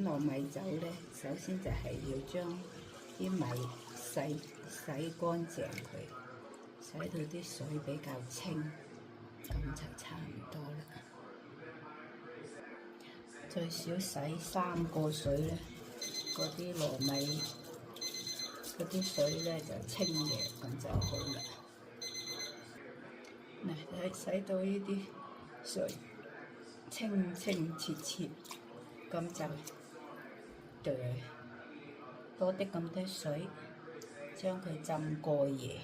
糯米酒咧，首先就係要將啲米洗乾淨佢，洗到啲水比較清，咁就差唔多啦。最少洗3個水咧，嗰啲糯米嗰啲水咧就清嘅，咁就好啦。嗱，洗到呢啲水清清澈澈，咁就多啲咁多水，將佢浸過夜。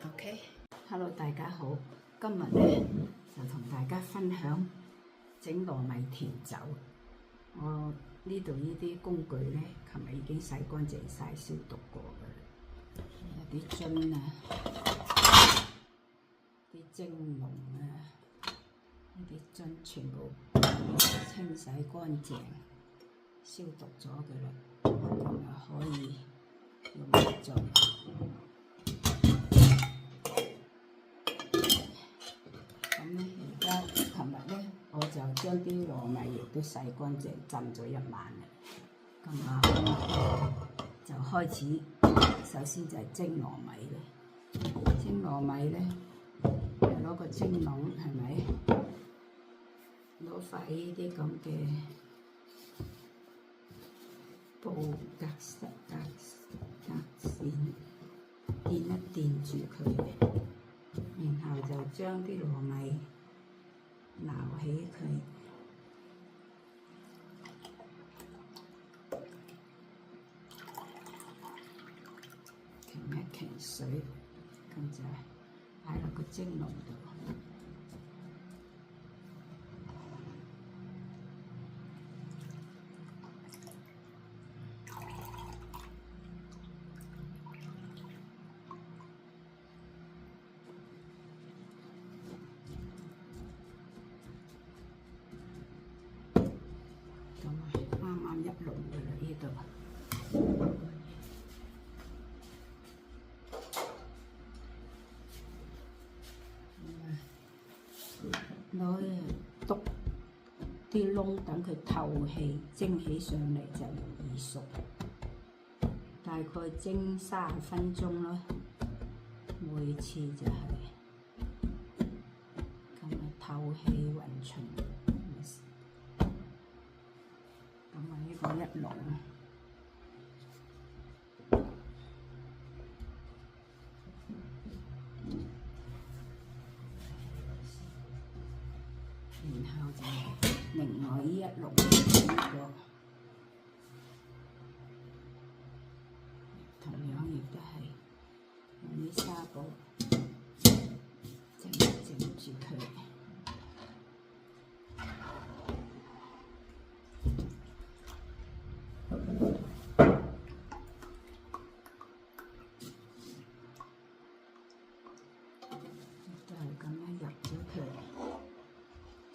OK，Hello，大家好，今日咧就同大家分享整糯米甜酒。我呢度呢啲工具咧，琴日已經洗乾淨晒、消毒過㗎啦。有啲樽啊，啲蒸籠啊，呢啲樽全部清洗乾淨、消毒咗㗎啦，咁就可以用嚟做。咁咧，而家琴日咧，我就將啲糯米亦都洗乾淨，浸咗一晚啦。咁啊，就開始，首先就係蒸糯米咧。蒸糯米咧，攞個蒸籠係咪？攞塊呢啲咁嘅布格線，墊一墊住佢。然後就將啲糯米撈起佢，擎一擎水，咁就擺落個蒸籠度。一籠嘅啦，呢度攞篤啲窿，等佢透氣，蒸起上嚟就容易熟。大概蒸30分鐘啦，每次就係咁啊，透氣勻循。呢個一籠，然後就另外呢一籠呢個，同樣亦都係用啲紗布整住佢。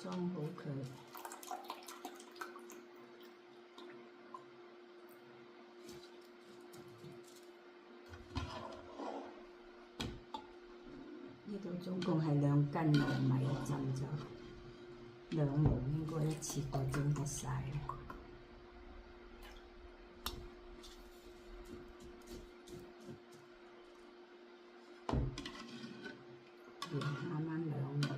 裝好佢，呢度總共係2斤糯米浸咗，2籠應該一次過蒸得晒啦。啱啱2籠。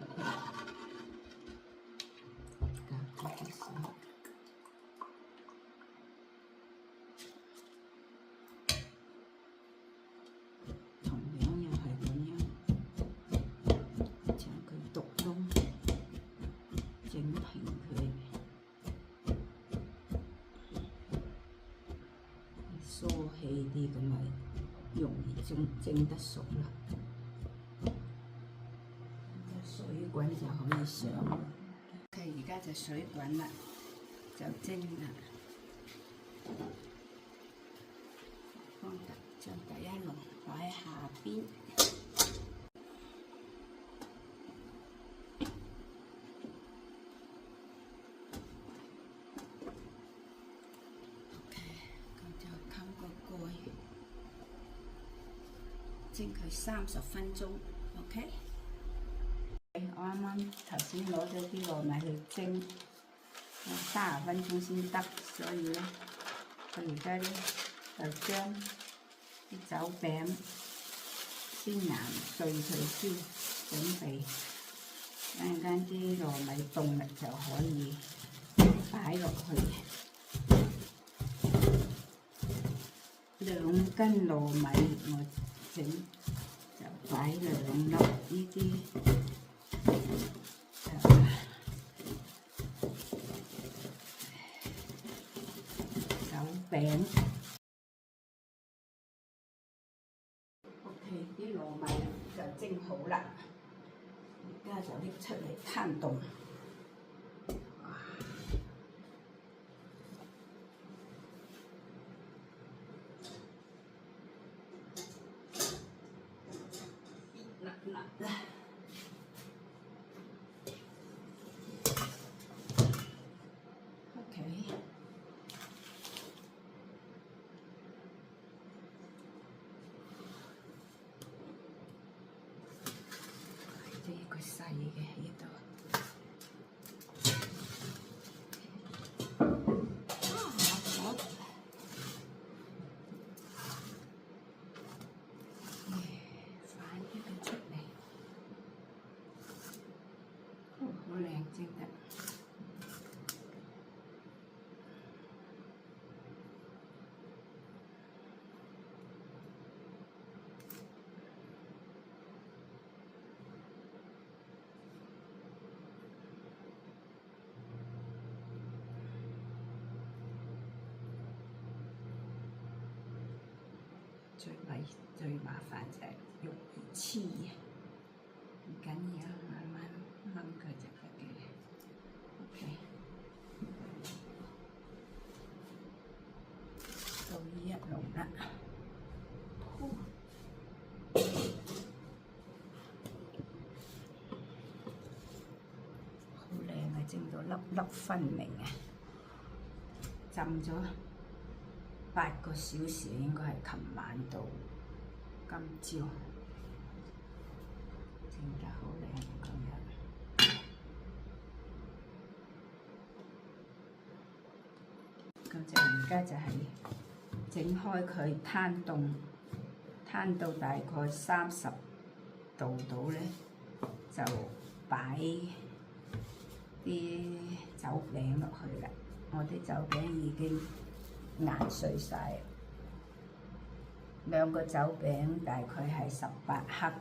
同樣又係咁樣，將佢篤窿，整平佢，疏氣啲咁咪容易蒸得熟啦。水滾就可以上。OK， 而家就水滾啦，就蒸啦。將第一籠擺喺下邊。OK， 咁就冚個蓋，蒸佢30分鐘。OK。我啱啱頭先攞咗啲糯米去蒸， 30分鐘先得，所以咧，我而家咧就將啲酒餅先研碎佢先，準備一陣間啲糯米凍啦就可以擺落去。2斤糯米我整就擺2粒呢啲酒餅。OK， 啲糯米就蒸好啦，而家就拎出嚟攤凍。呢個細嘅呢度，反呢個出嚟，好靚整得。最麻煩就係容易黐，唔緊要，慢慢掹佢就得嘅。OK， 到呢一籠啦，好靚啊！整到粒粒分明啊！浸咗8個小時，應該係琴晚到今朝，整得好靚咁樣。咁就而家就係整開佢攤凍，攤到大概30度到咧，就擺啲酒餅落去啦。我啲酒餅已經研碎晒，2個酒餅大概係18克，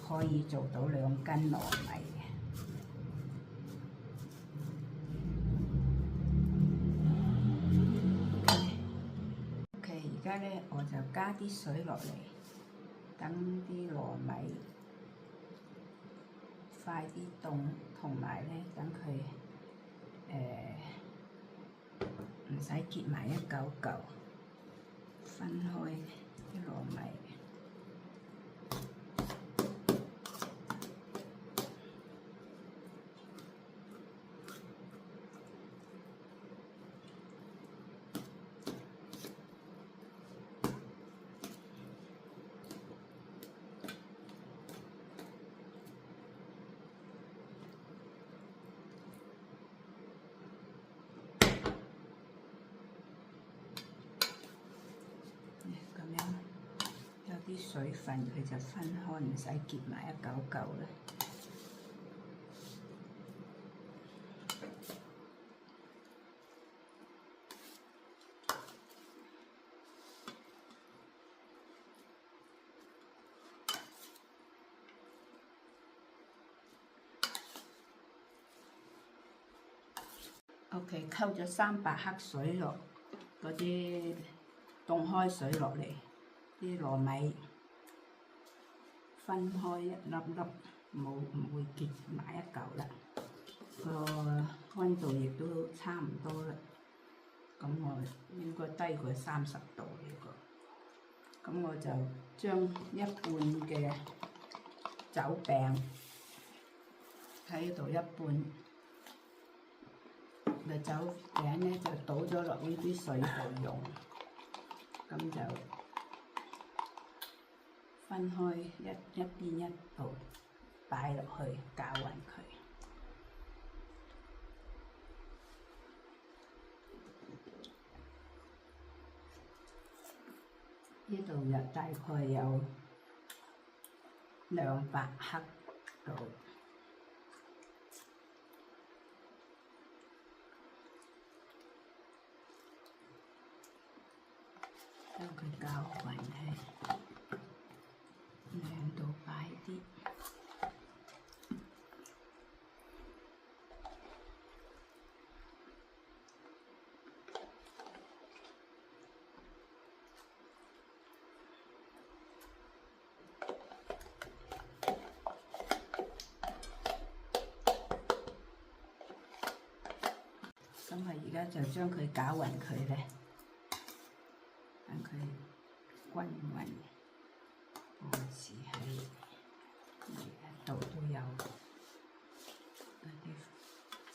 可以做到2斤糯米嘅。OK， 而家咧我就加啲水落嚟，等啲糯米快啲凍，同埋咧等佢唔使結埋一嚿嚿，分開啲糯米。啲水分佢就分開，唔使結埋一嚿嚿啦。OK， 溝咗300克水落嗰啲凍開水落嚟。啲糯米分開一粒粒，唔會結埋一嚿啦。個溫度亦都差唔多啦。咁我應該低過30度呢個。咁我就將一半嘅酒餅喺度，一半嘅酒餅咧就倒咗落呢啲水度用，咁就分開一邊一度擺落去攪勻佢。呢度有大概有200克度，將佢攪勻佢，兩度擺啲。咁啊，而家就將佢攪勻佢咧，等佢均勻，好似喺呢一度都有嗰啲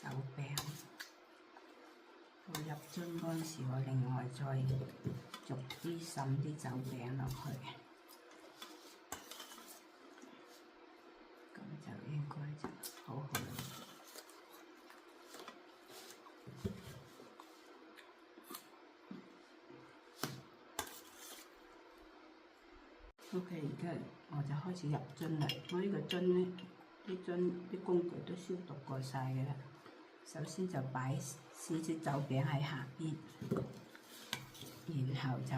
酒餅。到入樽嗰陣時，我另外再逐啲滲啲酒餅落去，咁就應該就好好。OK， 而家我就開始入樽啦。我呢個樽咧，啲工具都消毒過晒嘅啦。首先就擺少少酒餅喺下邊，然後就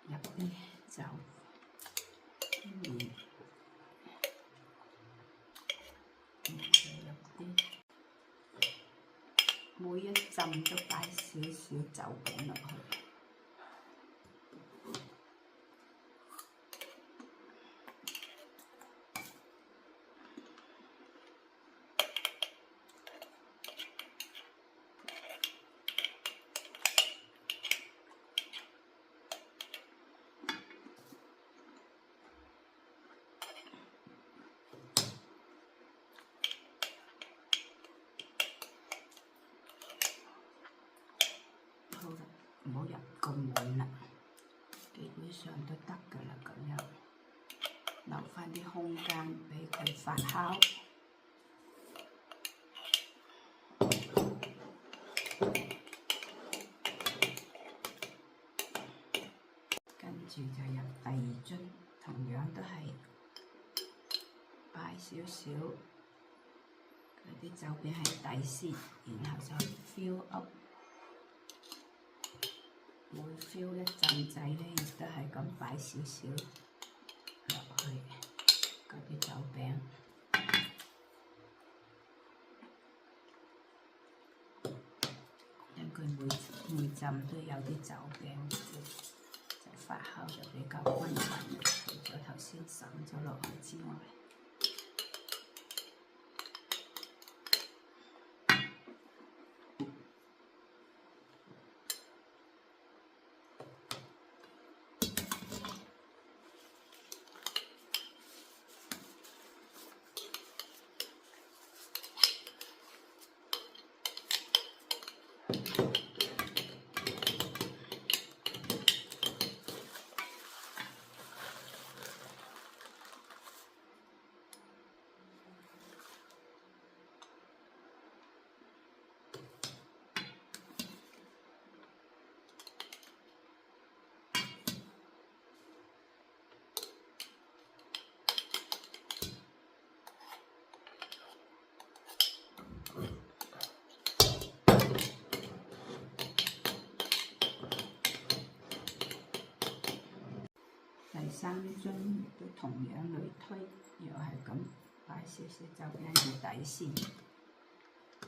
入啲酒，每一浸都擺少少酒餅落去。好啦，唔好入咁滿啦，基本上都得㗎啦。咁樣留返啲空間俾佢發酵。跟住就入第二樽，同樣都係擺少少嗰啲酒餅喺底先，然後就 fill up。每 fill 一陣仔咧，亦都係咁擺少少落去嗰啲酒餅，因佢每浸都有啲酒餅，就發酵就比較均勻。除咗頭先滲咗落去之外。第三樽都同樣類推，又係咁擺少少酒餅喺底先，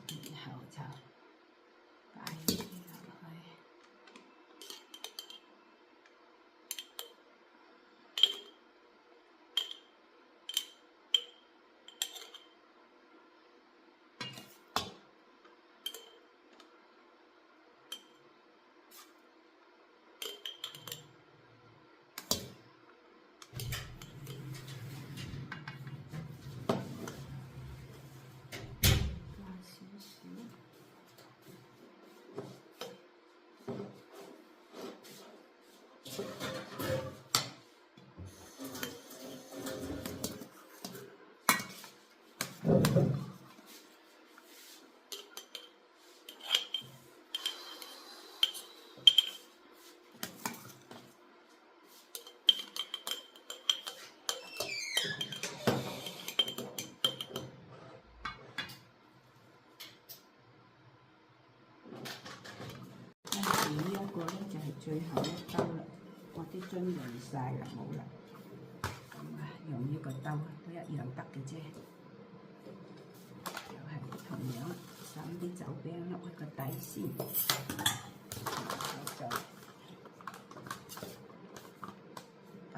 然後就擺啲落去。最後一兜啦，我啲樽用晒啦，冇啦。咁啊，用呢個兜都一樣得嘅啫，又係同樣撒啲酒餅落去個底先，就擺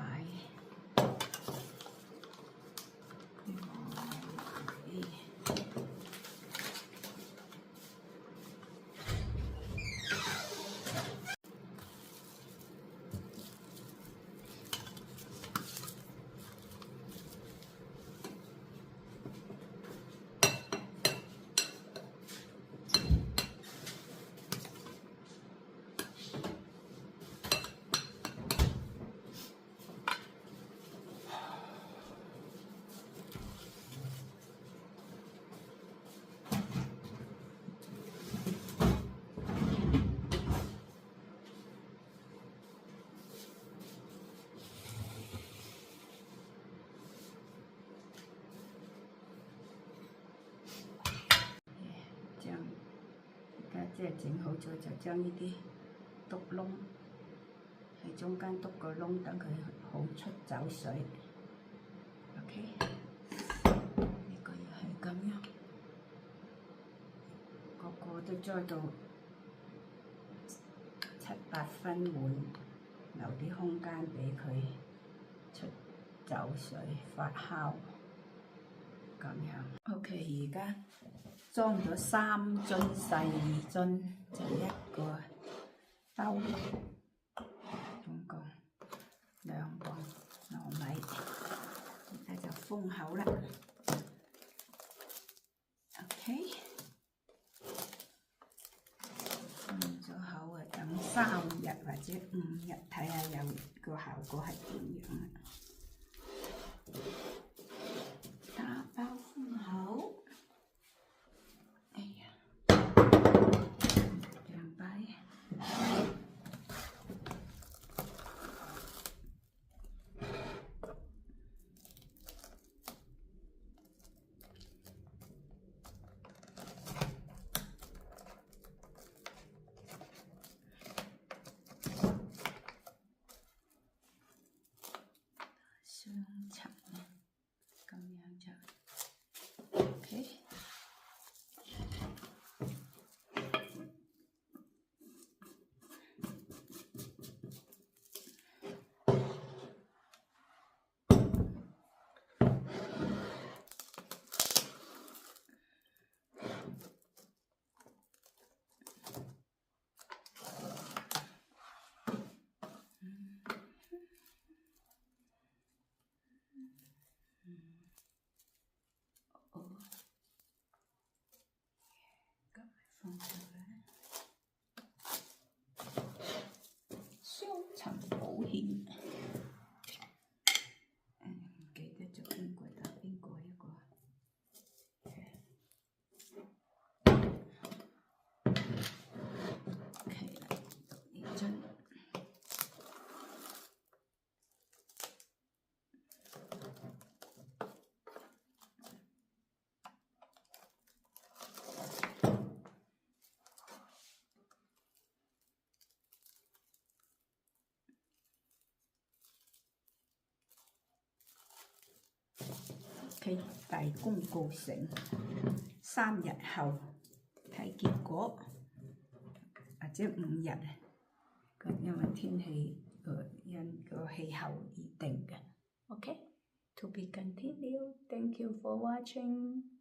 即係整好咗，就將呢啲篤窿喺中間篤個窿，等佢好出酒水。OK， 呢個又係咁樣，個個都栽到7、8分滿，留啲空間俾佢出酒水發酵。咁樣 OK， 而家裝咗3樽細樽，就1個兜，總共2磅糯米，而家就封口啦。OK， 封咗口啊，等3日或者5日，睇下有個效果係點樣啊。打包封口。雙層咁樣就 OK。雙層保險，唔記得咗邊個打邊個一個。OK 啦，呢樽。OK， 大功告成，3日後睇結果，或者5日啊，因為天氣因個氣候而定嘅。OK，to be continued. Thank you for watching.